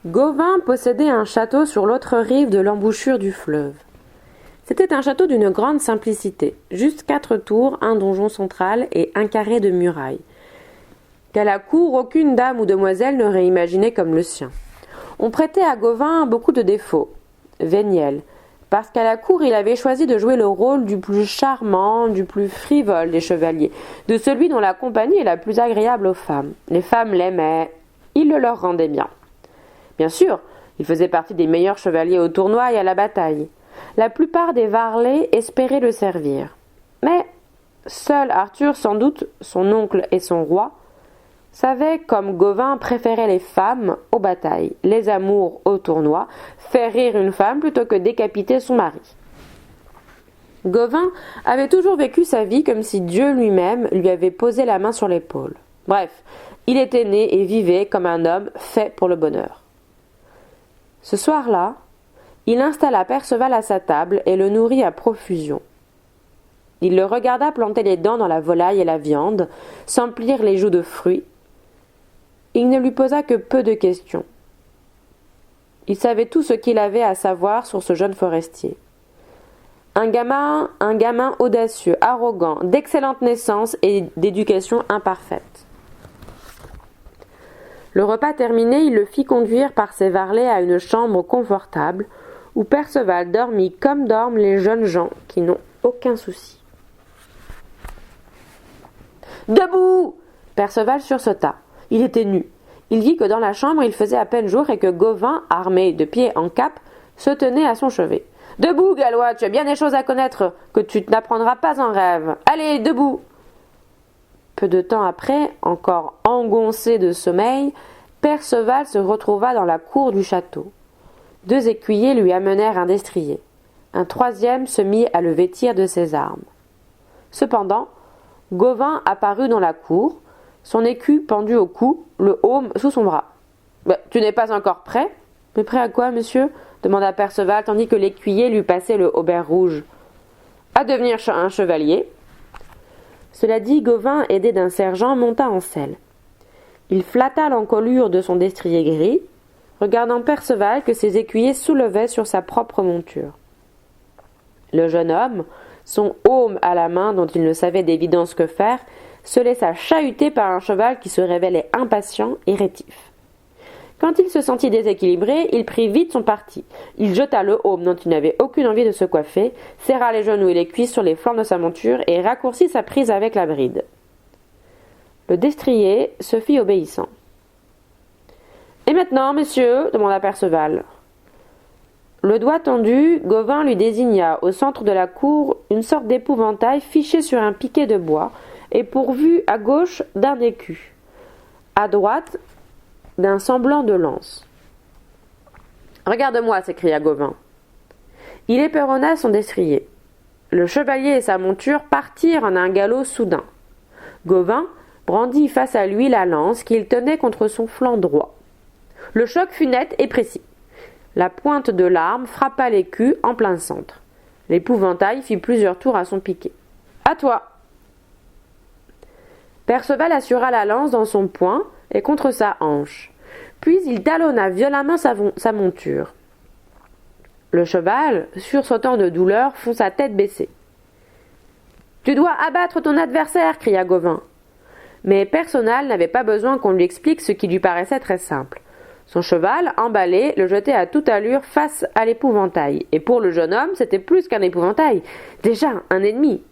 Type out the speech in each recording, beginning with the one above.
Gauvin possédait un château sur l'autre rive de l'embouchure du fleuve. C'était un château d'une grande simplicité, juste 4 tours, un donjon central et un carré de murailles, qu'à la cour aucune dame ou demoiselle n'aurait imaginé comme le sien. On prêtait à Gauvin beaucoup de défauts, véniels, parce qu'à la cour il avait choisi de jouer le rôle du plus charmant, du plus frivole des chevaliers, de celui dont la compagnie est la plus agréable aux femmes. Les femmes l'aimaient, il le leur rendait bien. Bien sûr, il faisait partie des meilleurs chevaliers au tournoi et à la bataille. La plupart des varlets espéraient le servir. Mais seul Arthur, sans doute, son oncle et son roi, savaient comme Gauvin préférait les femmes aux batailles, les amours au tournoi, faire rire une femme plutôt que décapiter son mari. Gauvin avait toujours vécu sa vie comme si Dieu lui-même lui avait posé la main sur l'épaule. Bref, il était né et vivait comme un homme fait pour le bonheur. Ce soir-là, il installa Perceval à sa table et le nourrit à profusion. Il le regarda planter les dents dans la volaille et la viande, s'emplir les joues de fruits. Il ne lui posa que peu de questions. Il savait tout ce qu'il avait à savoir sur ce jeune forestier. Un gamin audacieux, arrogant, d'excellente naissance et d'éducation imparfaite. Le repas terminé, il le fit conduire par ses varlets à une chambre confortable, où Perceval dormit comme dorment les jeunes gens qui n'ont aucun souci. « Debout !» Perceval sursauta. Il était nu. Il vit que dans la chambre il faisait à peine jour et que Gauvin, armé de pied en cap, se tenait à son chevet. « Debout, Gallois, tu as bien des choses à connaître que tu n'apprendras pas en rêve. Allez, debout !» Peu de temps après, encore engoncé de sommeil, Perceval se retrouva dans la cour du château. 2 écuyers lui amenèrent un destrier. Un 3e se mit à le vêtir de ses armes. Cependant, Gauvin apparut dans la cour, son écu pendu au cou, le aume sous son bras. « Tu n'es pas encore prêt ?»« Mais prêt à quoi, monsieur ?» demanda Perceval, tandis que l'écuyer lui passait le haubert rouge. « À devenir un chevalier. » Cela dit, Gauvin, aidé d'un sergent, monta en selle. Il flatta l'encolure de son destrier gris, regardant Perceval que ses écuyers soulevaient sur sa propre monture. Le jeune homme, son aume à la main dont il ne savait d'évidence que faire, se laissa chahuter par un cheval qui se révélait impatient et rétif. Quand il se sentit déséquilibré, il prit vite son parti. Il jeta le aume dont il n'avait aucune envie de se coiffer, serra les genoux et les cuisses sur les flancs de sa monture et raccourcit sa prise avec la bride. Le destrier se fit obéissant. « Et maintenant, messieurs ?» demanda Perceval. Le doigt tendu, Gauvin lui désigna au centre de la cour une sorte d'épouvantail fiché sur un piquet de bois et pourvu à gauche d'un écu, à droite d'un semblant de lance. « Regarde-moi » s'écria Gauvin. Il éperonna son destrier. Le chevalier et sa monture partirent en un galop soudain. Gauvin brandit face à lui la lance qu'il tenait contre son flanc droit. Le choc fut net et précis. La pointe de l'arme frappa l'écu en plein centre. L'épouvantail fit plusieurs tours à son piquet. « À toi !» Perceval assura la lance dans son poing et contre sa hanche. Puis il talonna violemment sa monture. Le cheval, sursautant de douleur, fonça tête baissée. « Tu dois abattre ton adversaire !» cria Gauvin. Mais Perceval n'avait pas besoin qu'on lui explique ce qui lui paraissait très simple. Son cheval, emballé, le jetait à toute allure face à l'épouvantail. Et pour le jeune homme, c'était plus qu'un épouvantail, déjà un ennemi.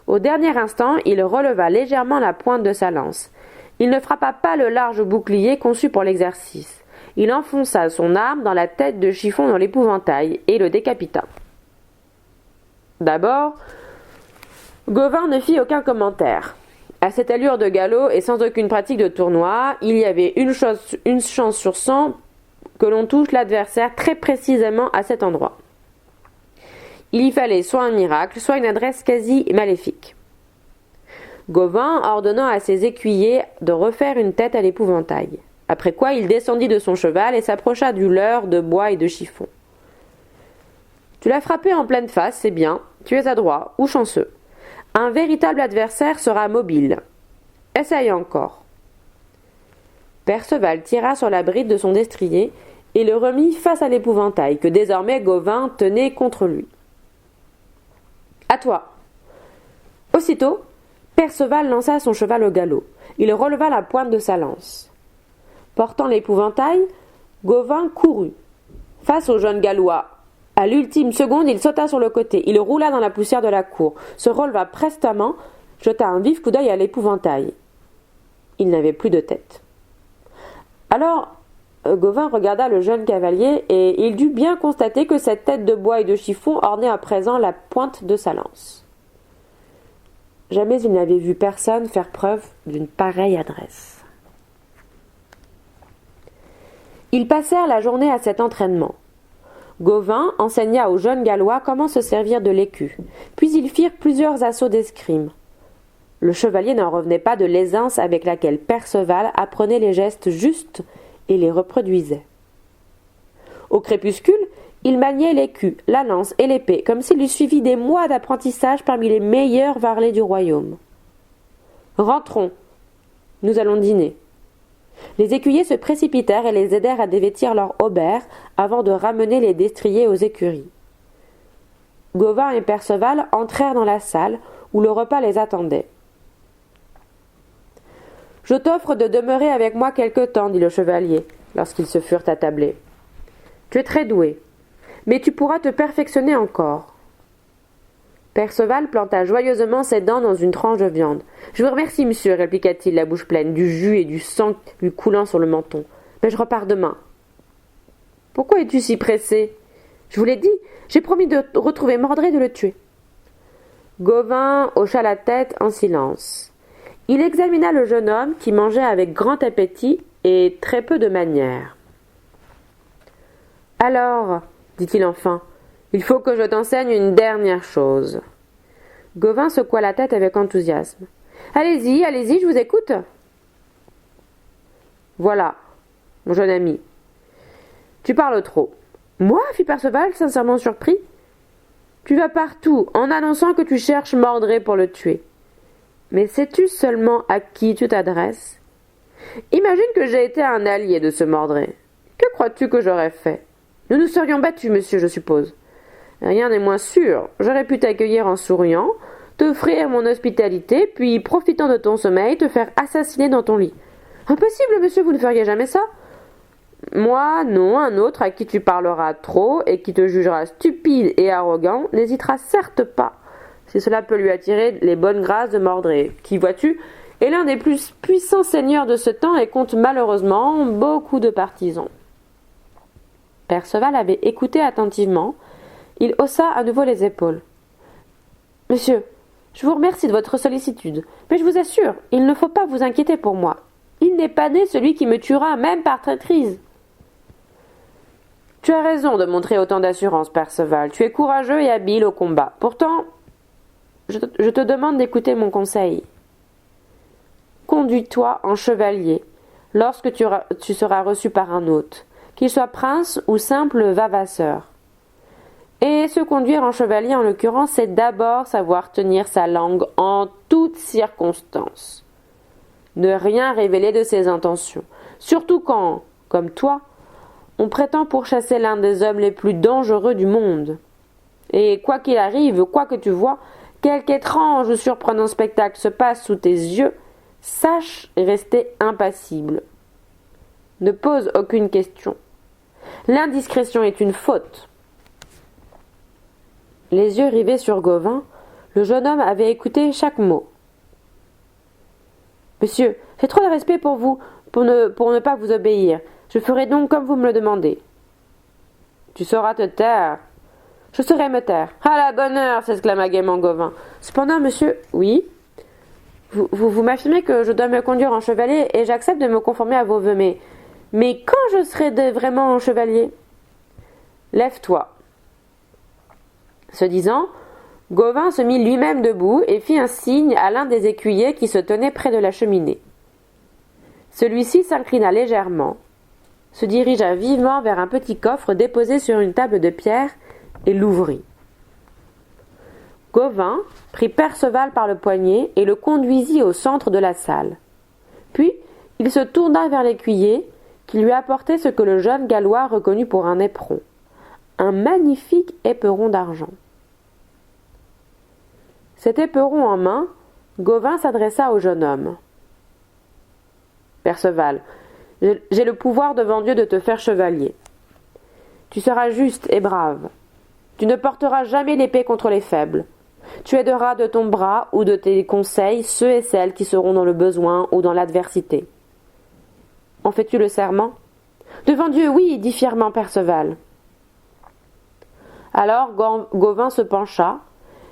Au dernier instant, il releva légèrement la pointe de sa lance. Il ne frappa pas le large bouclier conçu pour l'exercice. Il enfonça son arme dans la tête de Chiffon dans l'épouvantail et le décapita. D'abord, Gauvin ne fit aucun commentaire. À cette allure de galop et sans aucune pratique de tournoi, il y avait une chance sur 100 que l'on touche l'adversaire très précisément à cet endroit. Il y fallait soit un miracle, soit une adresse quasi maléfique. Gauvin ordonna à ses écuyers de refaire une tête à l'épouvantail, après quoi il descendit de son cheval et s'approcha du leurre de bois et de chiffon. « Tu l'as frappé en pleine face, c'est bien, tu es adroit ou chanceux. Un véritable adversaire sera mobile. Essaye encore. » Perceval tira sur la bride de son destrier et le remit face à l'épouvantail que désormais Gauvin tenait contre lui. « À toi !» Aussitôt, Perceval lança son cheval au galop. Il releva la pointe de sa lance. Portant l'épouvantail, Gauvin courut. Face au jeune Gallois, à l'ultime seconde, il sauta sur le côté. Il roula dans la poussière de la cour, se releva prestement, jeta un vif coup d'œil à l'épouvantail. Il n'avait plus de tête. Alors, Gauvin regarda le jeune cavalier et il dut bien constater que cette tête de bois et de chiffon ornait à présent la pointe de sa lance. Jamais il n'avait vu personne faire preuve d'une pareille adresse. Ils passèrent la journée à cet entraînement. Gauvin enseigna aux jeunes Gallois comment se servir de l'écu, puis ils firent plusieurs assauts d'escrime. Le chevalier n'en revenait pas de l'aisance avec laquelle Perceval apprenait les gestes justes et les reproduisait. Au crépuscule, il maniait l'écu, la lance et l'épée, comme s'il eût suivi des mois d'apprentissage parmi les meilleurs varlets du royaume. « Rentrons, nous allons dîner. » Les écuyers se précipitèrent et les aidèrent à dévêtir leurs haubert avant de ramener les destriers aux écuries. Gauvin et Perceval entrèrent dans la salle où le repas les attendait. « Je t'offre de demeurer avec moi quelque temps, dit le chevalier, lorsqu'ils se furent attablés. Tu es très doué, mais tu pourras te perfectionner encore. » Perceval planta joyeusement ses dents dans une tranche de viande. « Je vous remercie, monsieur, répliqua-t-il, la bouche pleine, du jus et du sang lui coulant sur le menton. Mais je repars demain. »« Pourquoi es-tu si pressé ? Je vous l'ai dit, j'ai promis de retrouver Mordred et de le tuer. » Gauvin hocha la tête en silence. Il examina le jeune homme qui mangeait avec grand appétit et très peu de manières. « Alors, dit-il enfin, il faut que je t'enseigne une dernière chose. » Gauvin secoua la tête avec enthousiasme. « Allez-y, allez-y, je vous écoute. »« Voilà, mon jeune ami. Tu parles trop. »« Moi » fit Perceval, sincèrement surpris. « Tu vas partout en annonçant que tu cherches Mordred pour le tuer. Mais sais-tu seulement à qui tu t'adresses ? Imagine que j'ai été un allié de ce Mordred. Que crois-tu que j'aurais fait ? Nous nous serions battus, monsieur, je suppose. Rien n'est moins sûr. J'aurais pu t'accueillir en souriant, t'offrir mon hospitalité, puis, profitant de ton sommeil, te faire assassiner dans ton lit. Impossible, monsieur, vous ne feriez jamais ça. Moi, non, un autre à qui tu parleras trop et qui te jugera stupide et arrogant n'hésitera certes pas, si cela peut lui attirer les bonnes grâces de Mordred, qui, vois-tu, est l'un des plus puissants seigneurs de ce temps et compte malheureusement beaucoup de partisans. Perceval avait écouté attentivement. Il haussa à nouveau les épaules. « Monsieur, je vous remercie de votre sollicitude, mais je vous assure, il ne faut pas vous inquiéter pour moi. Il n'est pas né celui qui me tuera, même par traîtrise. » « Tu as raison de montrer autant d'assurance, Perceval. Tu es courageux et habile au combat. Pourtant, je te demande d'écouter mon conseil. Conduis-toi en chevalier lorsque tu seras reçu par un hôte, qu'il soit prince ou simple vavasseur. Et se conduire en chevalier, en l'occurrence, c'est d'abord savoir tenir sa langue en toutes circonstances. Ne rien révéler de ses intentions, surtout quand, comme toi, on prétend pourchasser l'un des hommes les plus dangereux du monde. Et quoi qu'il arrive, quoi que tu vois, quelque étrange ou surprenant spectacle se passe sous tes yeux, sache rester impassible. Ne pose aucune question. L'indiscrétion est une faute. Les yeux rivés sur Gauvin, le jeune homme avait écouté chaque mot. « Monsieur, j'ai trop de respect pour vous, pour ne pas vous obéir. Je ferai donc comme vous me le demandez. »« Tu sauras te taire. »« Je saurai me taire. »« À la bonne heure !» s'exclama gaiement Gauvin. « Cependant, monsieur, oui, vous m'affirmez que je dois me conduire en chevalier et j'accepte de me conformer à vos vœux, mais quand je serai vraiment chevalier ? Lève-toi. » Ce disant, Gauvin se mit lui-même debout et fit un signe à l'un des écuyers qui se tenait près de la cheminée. Celui-ci s'inclina légèrement, se dirigea vivement vers un petit coffre déposé sur une table de pierre et l'ouvrit. Gauvin prit Perceval par le poignet et le conduisit au centre de la salle. Puis il se tourna vers l'écuyer qui lui apportait ce que le jeune Gallois reconnut pour un éperon, un magnifique éperon d'argent. Cet éperon en main, Gauvin s'adressa au jeune homme. « Perceval, j'ai le pouvoir devant Dieu de te faire chevalier. Tu seras juste et brave. Tu ne porteras jamais l'épée contre les faibles. Tu aideras de ton bras ou de tes conseils ceux et celles qui seront dans le besoin ou dans l'adversité. En fais-tu le serment ? » ?»« Devant Dieu, oui, dit fièrement Perceval. Alors Gauvin se pencha,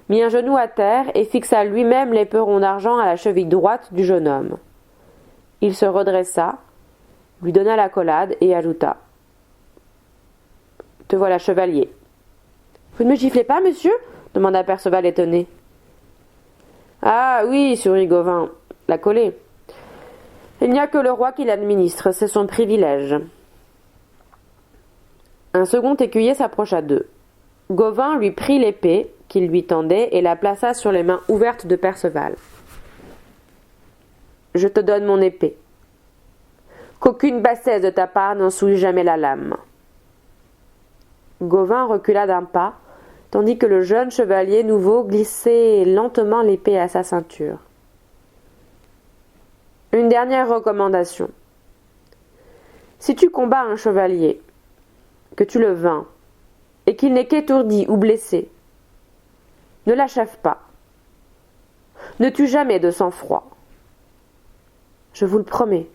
mit un genou à terre et fixa lui-même l'éperon d'argent à la cheville droite du jeune homme. Il se redressa, lui donna l'accolade et ajouta : « Te voilà chevalier. »« Vous ne me giflez pas, monsieur ? » demanda Perceval étonné. « Ah oui, sourit Gauvin, la coller. Il n'y a que le roi qui l'administre, c'est son privilège. » Un second écuyer s'approcha d'eux. Gauvin lui prit l'épée qu'il lui tendait et la plaça sur les mains ouvertes de Perceval. « Je te donne mon épée. Qu'aucune bassesse de ta part n'en souille jamais la lame. » Gauvin recula d'un pas, tandis que le jeune chevalier nouveau glissait lentement l'épée à sa ceinture. « Une dernière recommandation. Si tu combats un chevalier, que tu le vains, et qu'il n'est qu'étourdi ou blessé, ne l'achève pas. Ne tue jamais de sang-froid. Je vous le promets. »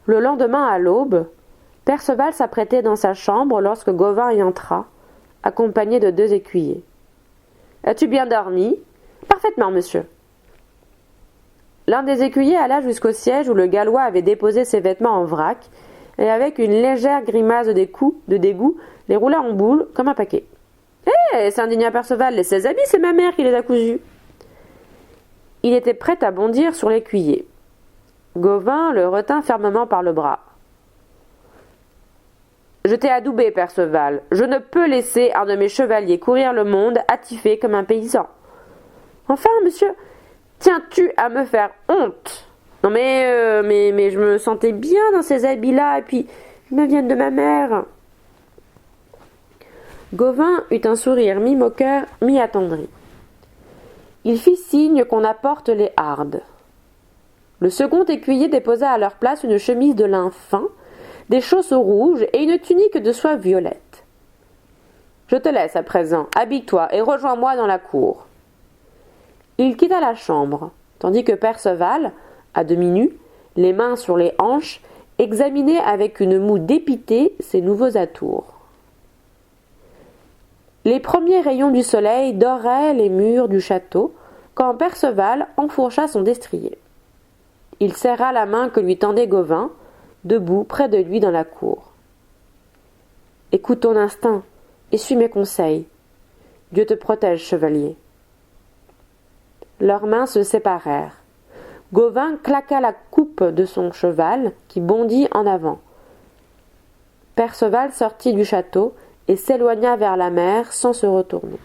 Le lendemain à l'aube, Perceval s'apprêtait dans sa chambre lorsque Gauvin y entra, accompagné de 2 écuyers. « As-tu bien dormi ? » ?»« Parfaitement, monsieur. » L'un des écuyers alla jusqu'au siège où le Gallois avait déposé ses vêtements en vrac, et avec une légère grimace de dégoût, les roula en boule comme un paquet. « Hé !» s'indigna Perceval, « ces habits, c'est ma mère qui les a cousus. » Il était prêt à bondir sur l'écuyer. Gauvin le retint fermement par le bras. « Je t'ai adoubé, Perceval. Je ne peux laisser un de mes chevaliers courir le monde attifé comme un paysan. Enfin, monsieur, tiens-tu à me faire honte ? Non mais je me sentais bien dans ces habits-là, et puis ils me viennent de ma mère. » Gauvin eut un sourire mi-moqueur, mi-attendri. Il fit signe qu'on apporte les hardes. Le second écuyer déposa à leur place une chemise de lin fin, des chausseaux rouges et une tunique de soie violette. « Je te laisse à présent, habille-toi et rejoins-moi dans la cour. » Il quitta la chambre, tandis que Perceval, à demi nu, les mains sur les hanches, examinait avec une moue dépitée ses nouveaux atours. Les premiers rayons du soleil doraient les murs du château quand Perceval enfourcha son destrier. Il serra la main que lui tendait Gauvin, debout près de lui dans la cour. « Écoute ton instinct et suis mes conseils. Dieu te protège, chevalier. » Leurs mains se séparèrent. Gauvin claqua la coupe de son cheval, qui bondit en avant. Perceval sortit du château et s'éloigna vers la mer sans se retourner.